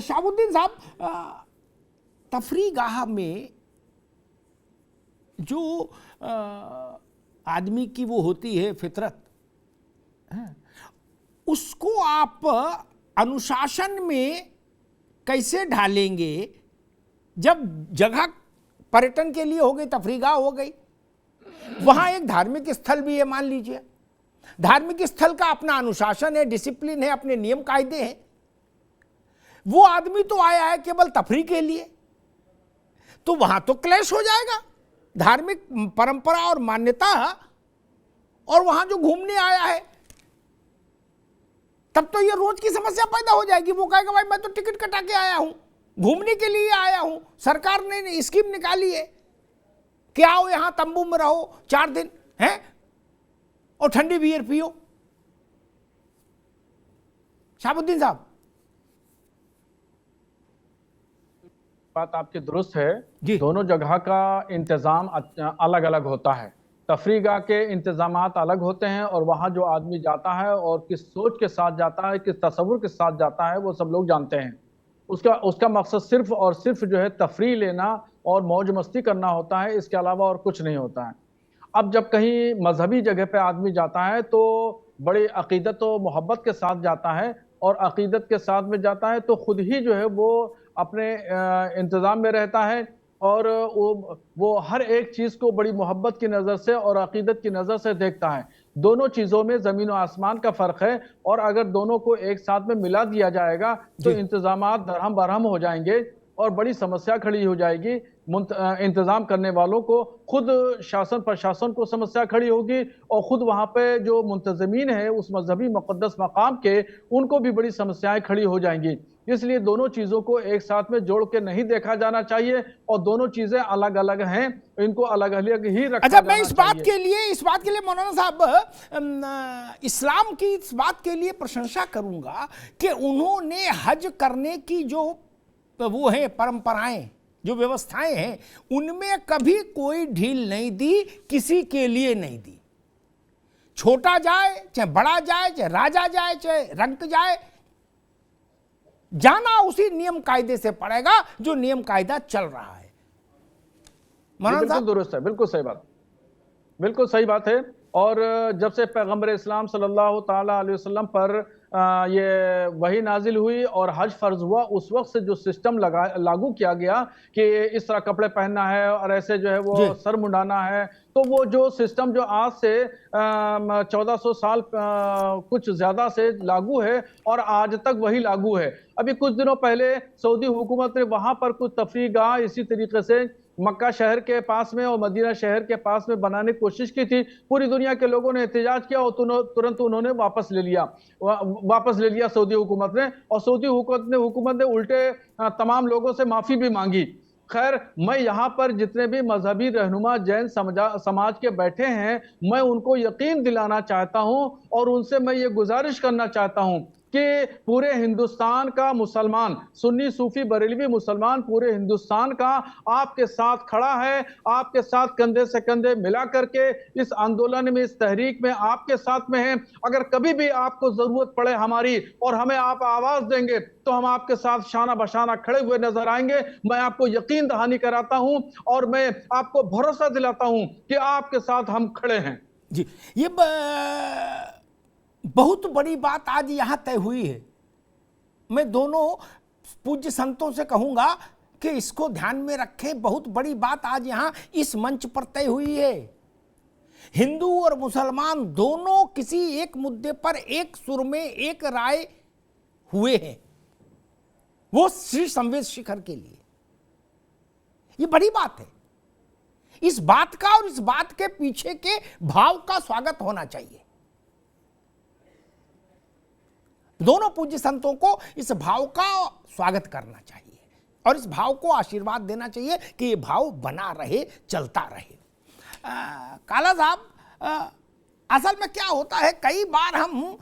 शाहबुद्दीन साहब, तफरीगाह में जो आदमी की वो होती है फितरत, उसको आप अनुशासन में कैसे ढालेंगे जब जगह पर्यटन के लिए हो गई, तफरीगाह हो गई, वहां एक धार्मिक स्थल भी है, मान लीजिए धार्मिक स्थल का अपना अनुशासन है, डिसिप्लिन है, अपने नियम कायदे हैं, वो आदमी तो आया है केवल तफरी के लिए, तो वहां तो क्लैश हो जाएगा धार्मिक परंपरा और मान्यता, और वहां जो घूमने आया है तब तो ये रोज की समस्या पैदा हो जाएगी। वो कहेगा भाई मैं तो टिकट कटा के आया हूं, घूमने के लिए आया हूं, सरकार ने स्कीम निकाली है कि आओ यहां तंबू में रहो 4 दिन हैं और ठंडी बियर पियो। शाहबुद्दीन साहब, बात आपकी दुरुस्त है, दोनों जगह का इंतजाम अलग अलग होता है। तफरीगाह के इंतजामात अलग होते हैं और वहां जो आदमी जाता है और किस सोच के साथ जाता है, किस तसव्वुर के साथ जाता है, वो सब लोग जानते हैं। उसका मकसद सिर्फ और सिर्फ जो है तफरी लेना और मौज मस्ती करना होता है, इसके अलावा और कुछ नहीं होता है। अब जब कहीं मजहबी जगह पे आदमी जाता है तो बड़ी अकीदत और मोहब्बत के साथ जाता है, और अकीदत के साथ में जाता है तो खुद ही जो है वो अपने इंतज़ाम में रहता है, और वो हर एक चीज़ को बड़ी मोहब्बत की नज़र से और अकीदत की नज़र से देखता है। दोनों चीज़ों में ज़मीन और आसमान का फ़र्क है, और अगर दोनों को एक साथ में मिला दिया जाएगा तो इंतज़ामात दरहम बरहम हो जाएंगे और बड़ी समस्या खड़ी हो जाएगी। इंतज़ाम करने वालों को, खुद शासन प्रशासन को समस्या खड़ी होगी, और ख़ुद वहाँ पे जो मुंतज़मीन है उस मजहबी मुक़द्दस मकाम के, उनको भी बड़ी समस्याएं खड़ी हो जाएंगी। इसलिए दोनों चीज़ों को एक साथ में जोड़ के नहीं देखा जाना चाहिए, और दोनों चीज़ें अलग अलग हैं, इनको अलग अलग ही रखा अच्छा, जाना मैं इस बात के लिए मौलाना साहब इस्लाम की इस बात के लिए प्रशंसा करूंगा कि उन्होंने हज करने की जो वो है परंपराएं, जो व्यवस्थाएं हैं, उनमें कभी कोई ढील नहीं दी, किसी के लिए नहीं दी। छोटा जाए चाहे बड़ा जाए, चाहे राजा जाए चाहे रंक जाए, जाना उसी नियम कायदे से पड़ेगा जो नियम कायदा चल रहा है। बिल्कुल दुरुस्त है, बिल्कुल सही बात, बिल्कुल सही बात है। और जब से पैगंबर इस्लाम सल्लल्लाहु ताला अलैहि वसल्लम पर ये वही नाजिल हुई और हज फर्ज हुआ, उस वक्त से जो सिस्टम लागू किया गया कि इस तरह कपड़े पहनना है और ऐसे जो है वो सर मुंडाना है, तो वो जो सिस्टम जो आज से 1400 साल कुछ ज्यादा से लागू है और आज तक वही लागू है। अभी कुछ दिनों पहले सऊदी हुकूमत ने वहां पर कुछ तफरीगाह इसी तरीके से मक्का शहर के पास में और मदीना शहर के पास में बनाने की कोशिश की थी। पूरी दुनिया के लोगों ने एहतजाज किया और तुरंत उन्होंने वापस ले लिया सऊदी हुकूमत ने, और सऊदी हुकूमत ने उल्टे तमाम लोगों से माफी भी मांगी। खैर, मैं यहाँ पर जितने भी मजहबी रहनुमा जैन समाज के बैठे हैं, मैं उनको यकीन दिलाना चाहता हूँ और उनसे मैं ये गुजारिश करना चाहता हूँ कि पूरे हिंदुस्तान का मुसलमान, सुन्नी सूफी बरेलवी मुसलमान पूरे हिंदुस्तान का आपके साथ खड़ा है, आपके साथ कंधे से कंधे मिला करके इस आंदोलन में, इस तहरीक में आपके साथ में है। अगर कभी भी आपको जरूरत पड़े हमारी और हमें आप आवाज देंगे तो हम आपके साथ शाना बशाना खड़े हुए नजर आएंगे। मैं आपको यकीन दहानी कराता हूं और मैं आपको भरोसा दिलाता हूं कि आपके साथ हम खड़े हैं। जी, ये बहुत बड़ी बात आज यहां तय हुई है। मैं दोनों पूज्य संतों से कहूंगा कि इसको ध्यान में रखें, बहुत बड़ी बात आज यहां इस मंच पर तय हुई है। हिंदू और मुसलमान दोनों किसी एक मुद्दे पर एक सुर में एक राय हुए हैं, वो श्री संवेद शिखर के लिए। ये बड़ी बात है। इस बात का और इस बात के पीछे के भाव का स्वागत होना चाहिए। दोनों पूज्य संतों को इस भाव का स्वागत करना चाहिए और इस भाव को आशीर्वाद देना चाहिए कि ये भाव बना रहे, चलता रहे। काला साहब, असल में क्या होता है, कई बार हम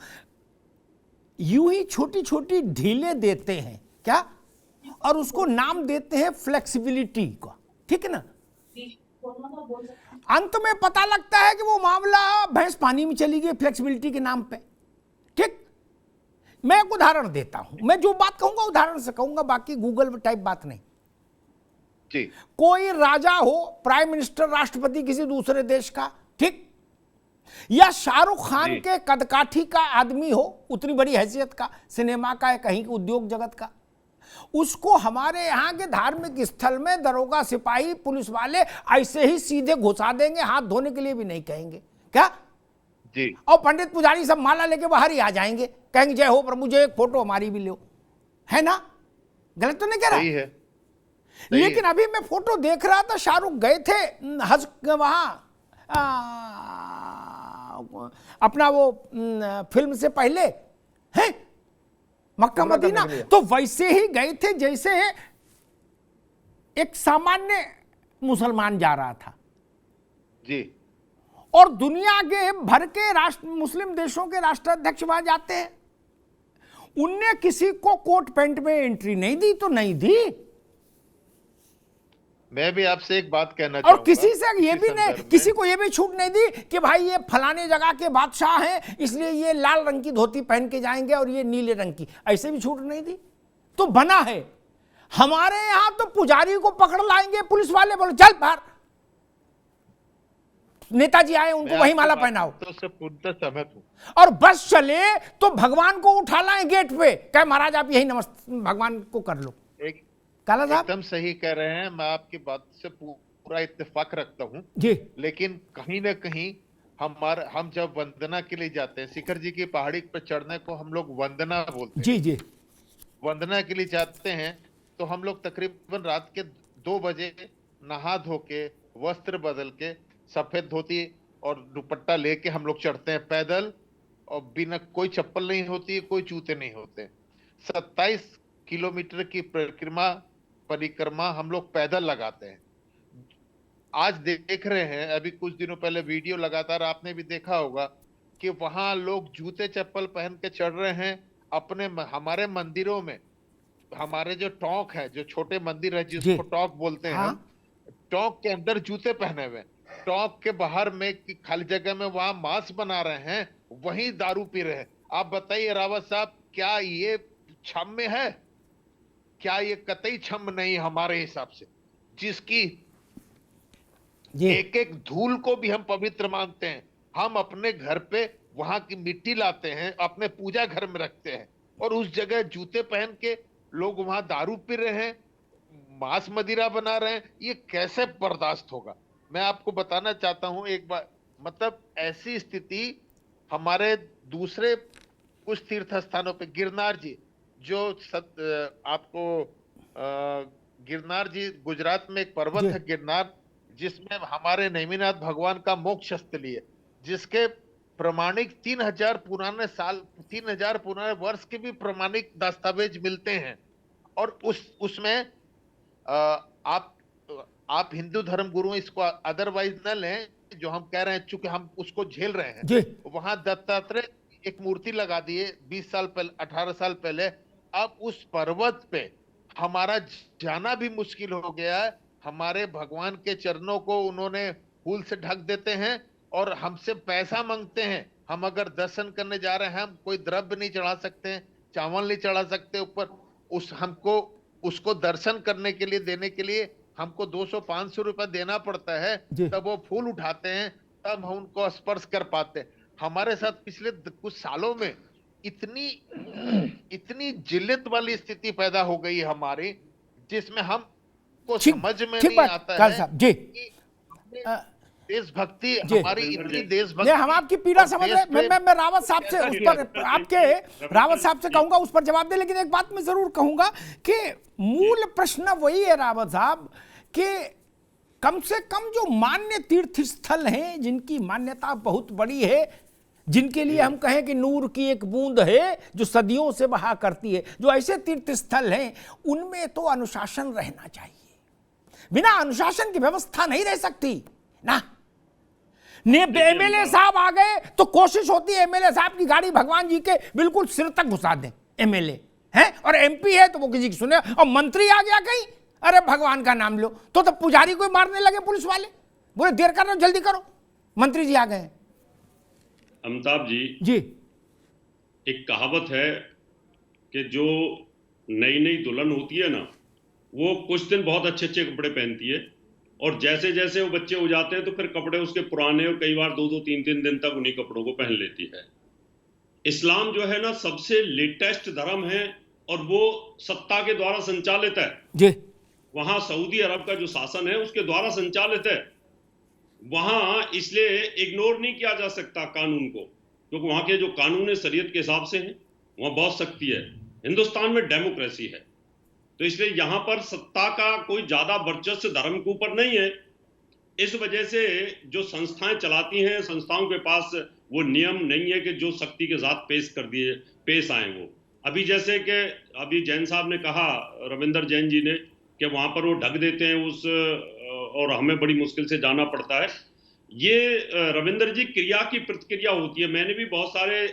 यूं ही छोटी छोटी ढीलें देते हैं क्या, और उसको नाम देते हैं फ्लेक्सिबिलिटी का, ठीक है ना। अंत में पता लगता है कि वो मामला भैंस पानी में चली गई फ्लेक्सिबिलिटी के नाम पे, ठीक। मैं एक उदाहरण देता हूं, मैं जो बात कहूंगा उदाहरण से कहूंगा, बाकी गूगल टाइप बात नहीं। जी। कोई राजा हो, प्राइम मिनिस्टर, राष्ट्रपति किसी दूसरे देश का, ठीक, या शाहरुख खान जी। के कदकाठी का आदमी हो, उतनी बड़ी हैसियत का, सिनेमा का है, कहीं के उद्योग जगत का, उसको हमारे यहाँ के धार्मिक स्थल में दरोगा, सिपाही, पुलिस वाले ऐसे ही सीधे घुसा देंगे, हाथ धोने के लिए भी नहीं कहेंगे क्या? जी। और पंडित पुजारी सब माला लेके बाहर ही आ जाएंगे, कहेंगे जय हो प्रभु, जय, एक फोटो हमारी भी लो, है ना? गलत तो नहीं कह रहा? सही है, सही लेकिन है। अभी मैं फोटो देख रहा था, शाहरुख गए थे हज वहां अपना वो फिल्म से पहले, है मक्का उम्रा मदीना, करने के लिए। तो वैसे ही गए थे जैसे एक सामान्य मुसलमान जा रहा था। जी। और दुनिया के भर के राष्ट्र, मुस्लिम देशों के राष्ट्राध्यक्ष वहां जाते हैं, उनने किसी को कोट पैंट में एंट्री नहीं दी, तो नहीं दी। मैं भी आपसे एक बात कहना और चाहूंगा, किसी से ये इसी भी नहीं, संदर्भ में। किसी को ये भी छूट नहीं दी कि भाई ये फलाने जगह के बादशाह हैं, इसलिए ये लाल रंग की धोती पहन के जाएंगे और ये नीले रंग की, ऐसे भी छूट नहीं दी। तो बना है हमारे यहां तो पुजारी को पकड़ लाएंगे पुलिस वाले, बोले चल बाहर, नेताजी आए उनको मैं वही आपकी माला बातों पहनाओ, से पूर्णतः सहमत हूं। और बस चले तो भगवान को उठा लाएं गेट पे, कहे महाराज आप यही नमस्ते भगवान को कर लो। एक काला साहब एकदम सही कह रहे हैं, मैं आपकी बात से पूरा इत्तेफाक रखता हूं। जी, लेकिन कहीं ना कहीं हम जब वंदना के लिए जाते हैं, शिखर जी की पहाड़ी पर चढ़ने को हम लोग वंदना बोलते हैं। जी जी, वंदना के लिए जाते हैं तो हम लोग तकरीबन रात के 2 बजे नहा धो के, वस्त्र बदल के, सफेद धोती और दुपट्टा लेके हम लोग चढ़ते हैं पैदल, और बिना कोई चप्पल नहीं होती, कोई जूते नहीं होते। 27 किलोमीटर की परिक्रमा हम लोग पैदल लगाते हैं। आज देख रहे हैं, अभी कुछ दिनों पहले वीडियो लगातार आपने भी देखा होगा कि वहां लोग जूते चप्पल पहन के चढ़ रहे हैं अपने हमारे मंदिरों में। हमारे जो टॉक है, जो छोटे मंदिर है जिसको टॉक बोलते हैं, हम टॉक के अंदर जूते पहने हुए, टॉक के बाहर में खाली जगह में वहां मांस बना रहे हैं, वहीं दारू पी रहे हैं। आप बताइए रावत साहब, क्या ये क्षम्य है? क्या ये कतई क्षम्य नहीं हमारे हिसाब से, जिसकी एक एक धूल को भी हम पवित्र मानते हैं। हम अपने घर पे वहां की मिट्टी लाते हैं, अपने पूजा घर में रखते हैं, और उस जगह जूते पहन के लोग वहां दारू पी रहे हैं, मांस मदिरा बना रहे हैं। ये कैसे बर्दाश्त होगा? मैं आपको बताना चाहता हूं एक बार, मतलब ऐसी स्थिति हमारे दूसरे कुछ तीर्थ स्थानों पे, गिरनार जी जो आपको गिरनार जी, गुजरात में एक पर्वत है गिरनार, जिसमें हमारे नेमिनाथ भगवान का मोक्ष स्थली है, जिसके प्रमाणिक 3000 पुराने वर्ष के भी प्रमाणिक दस्तावेज मिलते हैं। और उसमें आप हिंदू धर्म गुरु इसको अदरवाइज न लें, जो हम कह रहे हैं, चूंकि हम उसको झेल रहे हैं। वहां दत्तात्रेय एक मूर्ति लगा दिए 20 साल पहले, 18 साल पहले। अब उस पर्वत पे हमारा जाना भी मुश्किल हो गया है। हमारे भगवान के चरणों को उन्होंने फूल से ढक देते हैं और हमसे पैसा मांगते हैं। हम अगर दर्शन करने जा रहे हैं, हम कोई द्रव्य नहीं चढ़ा सकते हैं, चावल नहीं चढ़ा सकते ऊपर, हमको उसको दर्शन करने के लिए, देने के लिए हमको 200-500 रुपए देना पड़ता है, तब वो फूल उठाते हैं, तब हम उनको स्पर्श कर पाते हैं। हमारे साथ पिछले कुछ सालों में इतनी जिल्लत वाली स्थिति पैदा हो गई है हमारी, जिसमें हम को समझ में नहीं आता है कि देशभक्ति हमारी इतनी देशभक्ति। हम आपकी पीड़ा समझ रहे। मैं रावत साहब से उस पर, आपके रावत साहब से कहूंगा उस पर जवाब दे, लेकिन एक बात मैं जरूर कहूंगा कि मूल प्रश्न वही है रावत साहब कि कम से कम जो मान्य तीर्थ स्थल हैं, जिनकी मान्यता बहुत बड़ी है, जिनके लिए हम कहें कि नूर की एक बूंद है जो सदियों से बहा करती है, जो ऐसे तीर्थ स्थल हैं, उनमें तो अनुशासन रहना चाहिए। बिना अनुशासन की व्यवस्था नहीं रह सकती ना। एमएलए साहब आ गए तो कोशिश होती है एमएलए साहब की गाड़ी भगवान जी के बिल्कुल सिर तक घुसा दें एमएलए है, और एमपी है तो वो किसी की सुने, और मंत्री आ गया कहीं, अरे भगवान का नाम लो, तो पुजारी को मारने लगे पुलिस वाले, बोले देर कर रहे हो, जल्दी करो, मंत्री जी आ गए। अमिताभ जी, जी एक कहावत है, कि जो नई नई दुल्हन होती है ना, वो कुछ दिन बहुत अच्छे अच्छे कपड़े पहनती है, और जैसे जैसे वो बच्चे हो जाते हैं तो फिर कपड़े उसके पुराने, और कई बार 2-2 3-3 दिन तक उन्हीं कपड़ों को पहन लेती है। इस्लाम जो है ना सबसे लेटेस्ट धर्म है, और वो सत्ता के द्वारा संचालित है। जी वहां सऊदी अरब का जो शासन है उसके द्वारा संचालित है। वहां इसलिए इग्नोर नहीं किया जा सकता कानून को, क्योंकि वहां के जो कानून है शरीयत के हिसाब से हैं, वहां बहुत सख्ती है। हिंदुस्तान में डेमोक्रेसी है, तो इसलिए यहां पर सत्ता का कोई ज्यादा वर्चस्व धर्म के ऊपर नहीं है। इस वजह से जो संस्थाएं चलाती हैं, संस्थाओं के पास वो नियम नहीं है कि जो शक्ति के साथ पेश आए। वो अभी जैसे कि अभी जैन साहब ने कहा, रविंदर जैन जी ने, कि वहां पर वो ढक देते हैं और हमें बड़ी मुश्किल से जाना पड़ता है। ये रविंदर जी, क्रिया की प्रतिक्रिया होती है। मैंने भी बहुत सारे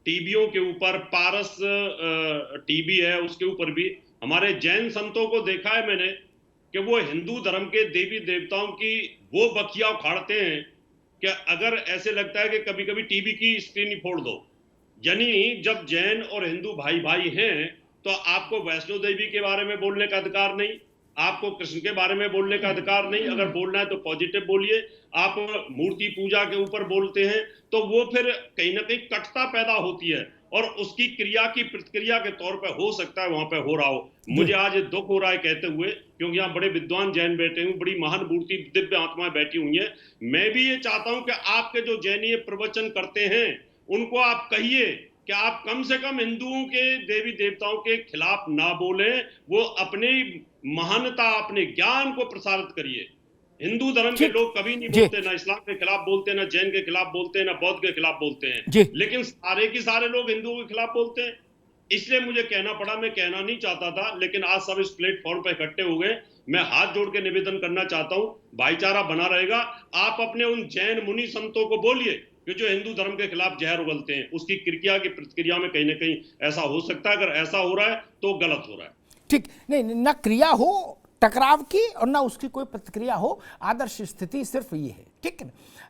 टीवियों के ऊपर, पारस टीवी है उसके ऊपर भी हमारे जैन संतों को देखा है मैंने कि वो हिंदू धर्म के देवी देवताओं की वो बखिया उखाड़ते हैं कि अगर ऐसे लगता है कि कभी कभी टीवी की स्क्रीन ही फोड़ दो। यानी जब जैन और हिंदू भाई भाई हैं तो आपको वैष्णो देवी के बारे में बोलने का अधिकार नहीं, आपको कृष्ण के बारे में बोलने का अधिकार नहीं। अगर बोलना है तो पॉजिटिव बोलिए। आप मूर्ति पूजा के ऊपर बोलते हैं तो वो फिर कहीं ना कहीं कटता पैदा होती है, और उसकी क्रिया की प्रतिक्रिया के तौर पर हो सकता है वहां पर हो रहा हो। मुझे आज दुख हो रहा है कहते हुए, क्योंकि यहाँ बड़े विद्वान जैन बैठे हुए, बड़ी महान मूर्ति दिव्य आत्माएं बैठी हुई हैं। मैं भी ये चाहता हूं कि आपके जो जैनीय प्रवचन करते हैं उनको आप कहिए कि आप कम से कम हिंदुओं के देवी देवताओं के खिलाफ ना बोलें, वो अपनी महानता, अपने ज्ञान को प्रसारित करिए। हिंदू धर्म के लोग कभी नहीं बोलते, ना इस्लाम के खिलाफ बोलते, ना जैन के खिलाफ बोलते, ना बौद्ध के खिलाफ बोलते हैं, लेकिन सारे के सारे लोग हिंदुओं के खिलाफ बोलते हैं। इसलिए मुझे कहना पड़ा, मैं कहना नहीं चाहता था, लेकिन आज सब इस प्लेटफॉर्म पे इकट्ठे हो गए। मैं हाथ जोड़ के निवेदन करना चाहता हूं, भाईचारा बना रहेगा। आप अपने उन जैन मुनि संतों को बोलिए कि जो हिंदू धर्म के खिलाफ जहर उगलते हैं, उसकी क्रिया की प्रतिक्रिया में कहीं ना कहीं ऐसा हो सकता है। अगर ऐसा हो रहा है तो गलत हो रहा है। ठीक नहीं, ना क्रिया हो टकराव की और ना उसकी कोई प्रतिक्रिया हो, आदर्श स्थिति सिर्फ ये है, ठीक है ना।